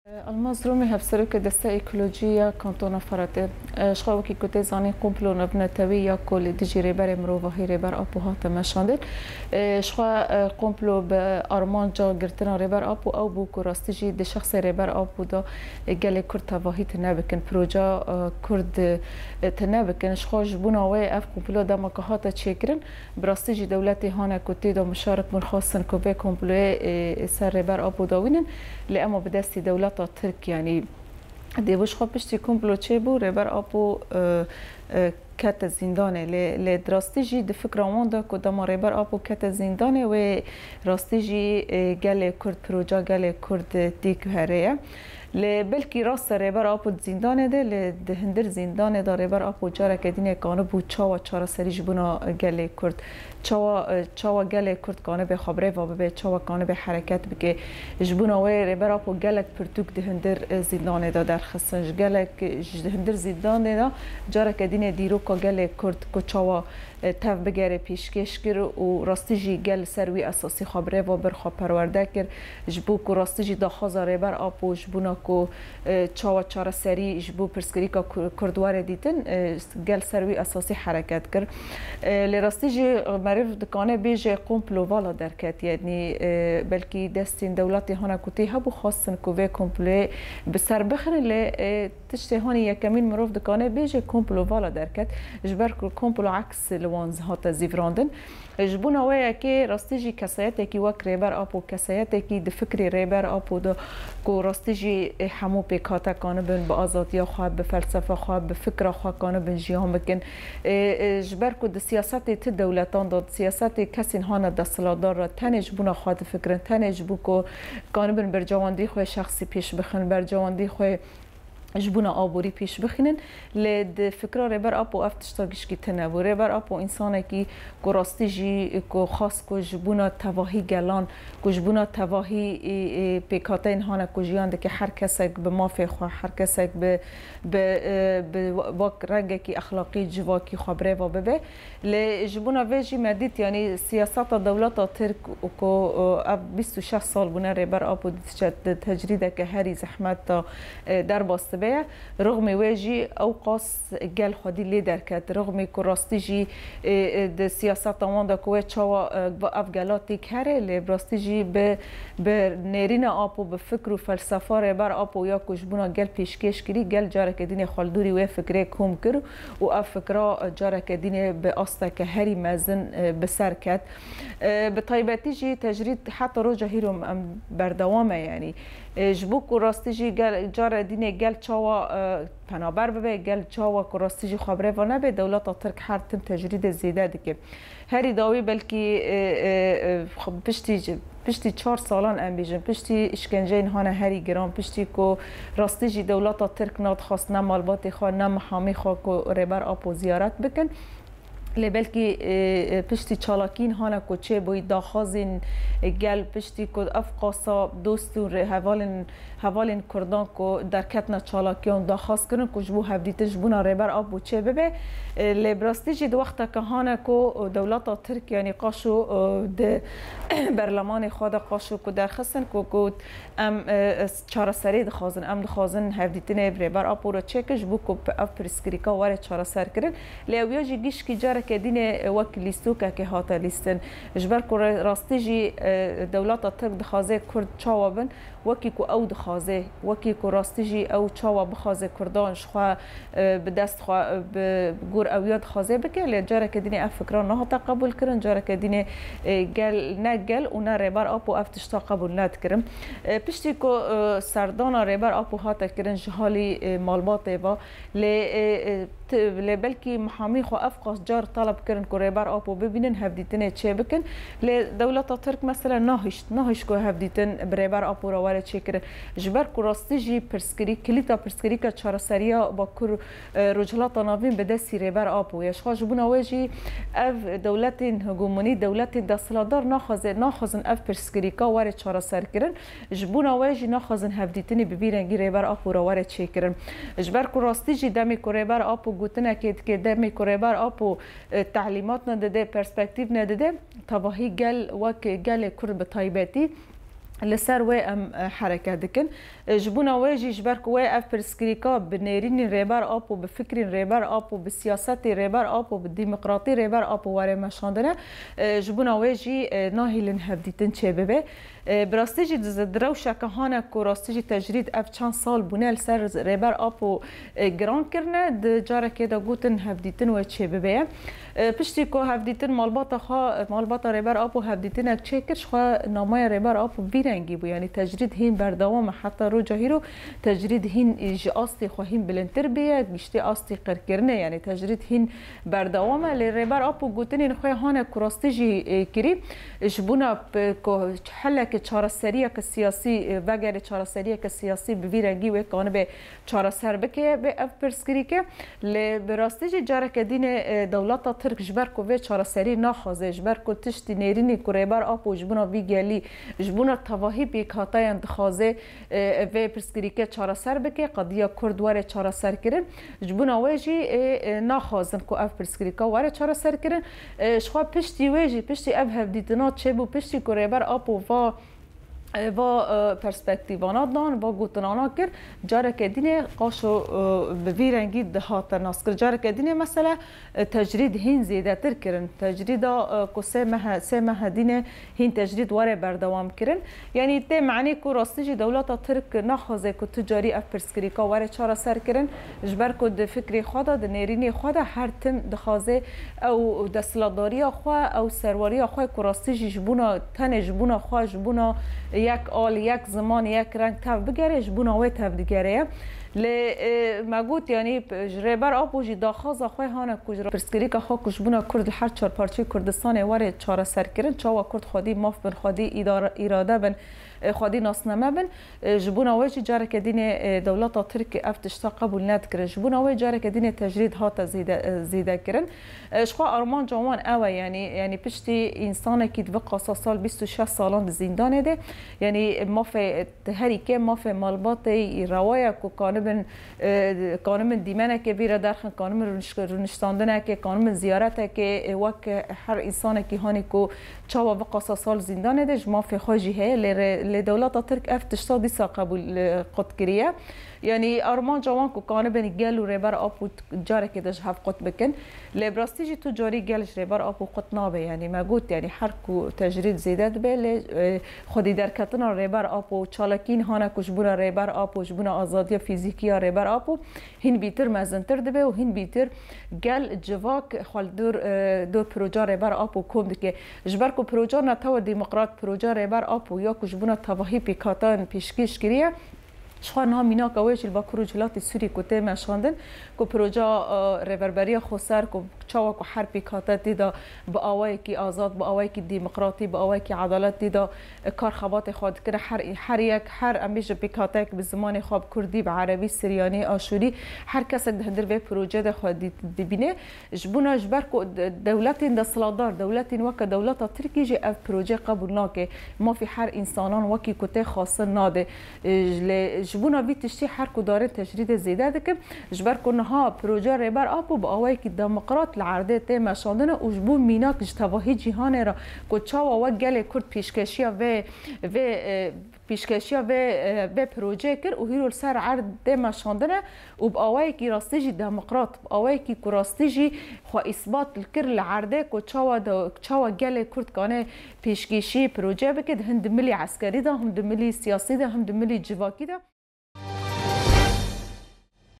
الماس رومي هفسرك دستا ايكولوجيا كانتونا فراتي شخوكي كوتي زاني قومبلو نبنتوية كل ديجي ريبر مروفا هي ريبر ابو هاتا مشاندل شخوا قومبلو بارمان جا گرتنا ريبر ابو او بو كراستيجي دي شخص ريبر ابو دا گالي كرد تواهي تنابكن بروجا كرد تنابكن شخوا جبونا وي اف قومبلو دا مكهاتا تشيكرن براستيجي دولتي هانا كوتي دا مشارك مرخصن كوبي قومبلو سر ريبر ابو داوينن لأما بدستي دولة ترك يعني ديوش خو بشتي كومبلو تشيبو ريبر ابو كات زندانه لدراستيجي د فكره واندا كدما ريبر ابو كات زندانه و راستيجي قال كرد بروجا قال كرد ديك هريه لبلكي راست ريبر ابو زندانه ده لهندر زندانه دا ريبر ابو جاره كدينه كانو بو چاوا چارا سريج بنا قال كرد چاوا قال كرد كانو به خبره و به چاوا كانو به حركت بك جبونا و ريبر ابو قالك پرتوك ده هندر زندانه دا در خصنج قالك هندر زندانه دا جاره كدينه ديرو قال كرد كچاوا تف بگره پیشکش کر و راستیجی گل سروی اساسی خبره و برخوا پرورده کر جبو کو راستیجی داخوازا ریبر آپو جبونا کو چاوا چارا سری جبو پرسکری که کردوار دیتن گل سروی اساسی حرکت کر لراستیجی معرف دکانه بیجه قومپلو والا درکت یعنی بلکی دستین دولتی هانا کتی هبو خواستن کو وی قومپلو بسر بخرن لی تشتی هانی یکمین مروف دکانه بیجه قومپلو والا درکت جبر قومپلو عکس وانز هاتا زیفراندن جبونا ویا که راستیجی کسایتی که وک ریبر آپو کسایتی که د فکری ریبر آپو دو کو راستیجی همو پیکاتا کانو بن با آزادیا خواه به فلسفه خواه به فکر خواه کانو بن جیان بکن جبر کو د سیاست ت دولتان داد سیاست کسی هانا دستلادار را تن جبونا خواه فکرن تن جبو کو کانو بن برجواندی خواه شخصی پیش بخن برجواندی خواه جبونا آبوری پیش بخینن لد فکر ریبر آپو افتشتاگش کی تنبو ریبر آپو انسانه کی کو راستی جی کو خاص کو جبونا تواهی گلان کو جبونا تواهی پیکاته اینهانه کو جیانده که هر کسک به مافی خواه هر کسک به واک رنگ کی اخلاقی جواکی خبره و ببه لجبونا ویجی مدید یعنی سیاست دولت ترک کو 26 سال بونه ریبر آپو تجریده که هری زحمت در باسته رغم ویجی او قاس گل خودی لیدر کرد رغم که راستیجی د سیاست آمانده که چاوا افگلاتی کره لی راستیجی به نرین آپو به فکر و فلسفه ریبر آپو یا کشبونا گل پیشکش کری گل جاره که دین خالدوری و فکره کم کرد و اف فکره جاره که دین به آسته که هری مزن بسر کرد به طایبتیجی تجرید حتی رو جهیرم بردوامه یعنی جبو که راستیجی جاره دین گل چاوا پنابر ببه گل چاوا که راستیجی خبره و نبه دولت ترک هر تم تجرید زیده دیگه هری داوی بلکی پشتی 4 سالان ام بیجن پشتی اشکنجه اینهانه هری گرام پشتی که راستیجی دولت ترک ناد خواست نه مالبات خواه نه محامی خواه که ریبر آپو زیارت بکن لبلکی پشتی چالاکین هانا کوچه باید داخازین گل پشتی که افقاسا دوستون حوالین کردان که در کتنا چالاکیان داخاز کرن که جبو هفدیتش بونا ریبر آب بوچه ببه لبراستی جد وقتا که هانا که دولت ترک یعنی قاشو ده برلمان خود قاشو که در خستن که ام چاره سری دخازن ام دخازن هفدیتین ریبر آب رو چکش بو که اف پرسکریکا واره چاره سر کرن لیویا جی گیش کی جاره که دین وک لیستوکه که هاتا لیستن جبر که راستی جی دولت ترک دخازه کرد چاوابن وکی که او دخازه وکی که راستی جی او چاوا بخازه کردان شخوا به دست خوا به گور اویاد خازه بکه لی جاره که دین اف فکران نه هاتا قبول کرن جاره که دین گل نه گل و نه ریبر آپو افتشتا قبول ند کرن پشتی که سردان ریبر آپو هاتا کرن جهالی مالبات ایوا لی بلکی محامی خو افقاس جار طلب کرن که ریبر آپو ببینن هفدیتنه چه بکن لی دولت ترک مثلا ناهش که هفدیتن بریبر آپو را وارد چه کرن جبر که راستی جی پرسکری کلیتا پرسکری که چاره سریا با کر رجلات ناوین به دستی ریبر آپو یشخوا جبونا ویجی اف دولت هگومونی دولت دستلادار ناخازن اف پرسکری که وارد چاره سر کرن جبونا ویجی ناخازن هفدیتنی ببیرنگی ریبر آپو را وارد چه کرن جبر که راستی جی دمی که ریبر آپو گوتنه که دمی که ریبر آپو تعلیمات نداده پرسپکتیو نداده تواهی گل وک گل کرد به طایبتی لسر و ام حرکت دکن جبونا واجی جبرک و اف پرسکریکا بنیرین ریبر آب و بفکر ریبر آب و بسیاست ریبر آب و بدیمقراطی ریبر آب و واره مشاندنه جبونا واجی ناهیلن هفدیتن چه ببه براستیجی دروشه که هانه که راستیجی تجرید اف چند سال بونه لسر ریبر آب و گران کرنه د جاره که دا گوتن هفدیتن و چه ببه پشتی که هفدیتن مالباتا ریبر آب و هفدیتن اک چه کرش خواه نامای ریبر آب و بیرنگی بو یعنی تجرید هین بردوام حتی رو جاهیرو تجرید هین ایج آستی خواهیم بلندتر بیه بیشتی آستی قرکرنه یعنی تجرید هین بردوام لی ریبر آب و گوتن این خواه هانه کراستی جی کری جبونا حله که چارسریه که سیاسی وگر چارسریه که سیاسی بویرنگی و کانه به چارسر بکه به اف پرسکری که لی براستی جی جاره که دین دولتا ترک جبر کو و چارسری نخوازه جبر کو تشتی نیرینی که ریبر آب و جبونا ویگلی جبونا تواهی بیک هاتای اندخوازه و پرسکری که چارسر بکه قضیه کرد واره چارسر کرن جبونا ویجی نخوازن که اف پرسکری که واره چارسر کرن شخوا پشتی ویجی پشتی اف هفدیتنا چه بو پشتی که ریبر آب و پرسپکتیوانا دان و گوتنانا کر جاره که دینه قاشو به رنگی دهات ناس کر جاره که دینه مثلا تجرید هین زیاده تر کرن تجرید کو سه ماه دینه هین تجرید واره بردوام کرن یعنی ته معنی کو راستیجی دولت ترک نخوازه کو تجاری اف پرسکریکا واره چاره سر کرن جبر کو د فکری خدا د نیرینی خدا هر تم دخوازه او دسلاداری خو او سرواری خو کو راستیجی جبونا تن جبونا خو جبونا یک آل یک زمان یک رنگ تف بگره جبونا و تف دیگره ل مگوت یعنی ریبر آب و داخاز خواه هانه کجرا پرسکری که خواه کجبونا کرد هر چهار پارچه کردستان واره چاره سر کرن چاوا کرد خودی ماف بن خودی اراده بن خودی ناسنامه بن جبونا وجه جاره که دین دولت ترک افتشتا قبول ند کرد جبونا وجه جاره که دین تجرید هات زیده کرن شخوا آرمان جوان اوه یعنی پشتی انسان که دو قصا سال 26 سالان زندان ده یعنی ماف هری که ماف مالبات روایه که کانم دیمنه که بیره درخن کانم رونشتاندنه که کانم زیارته که وک هر انسان که هانی که چاوا و قصا سال زندان ده ماف خواجی هی لدولت ترک افتشتا دیسا قبول قد کریه یعنی آرمان جوان کو کانه بین گل و ریبر آب و جاره که دش هف قط بکن لبراستیجی تو جاری گلش ریبر آب و قط نابه یعنی مگوت یعنی هر کو تجرید زیدت به خودی در کتنا ریبر آب و چالکین هانه کشبونا ریبر آب و جبونا آزادی فیزیکی ریبر آب و هین بیتر مزنتر دبه و هین بیتر گل جواک خال دور پروژه ریبر آب و کم دکه جبر کو پروژه نتاو دموکرات پروژه ریبر آب و یا کشبونا تواهی پیکاتان پیشکش کریه شخوا نامینا که ویش با کروجلات سوری کته مشاندن که پروژه ریوربری خسر که چاوا که هر پیکاتت دیدا با آوایی کی آزاد با آوایی کی دموکراتی با آوایی کی عدالت دیدا کار خبات خود کرده هر امیش پیکاتک به زمان خواب کردی به عربی سریانی آشوری هر کس دهندر به پروژه ده خود ببینه جبونا جبر که دولت دستلادار دولت وک دولت ترکی جه اف پروژه قبول ناکه ما فی هر انسانان وکی کته خاصه ناده جبونا بیتشتی هر کداره تجرید زیده دکم جبر کنها پروژه ریبر آب و با آوایی که دموکرات لعرده ته مشاندن و جبو مینا که جتواهی جهان را که چاوا و گل کرد پیشکشیا و پیشکشیا و پروژه کرد و هیرو سر عرده مشاندن و با آوایی که راستیجی دموکرات با آوایی که راستیجی خو اثبات کر لعرده که چاوا گل کرد کانه پیشکشی پروژه بکد هند ملی عسکری ده هم ملی سیاسی ده هم ملی جواکی ده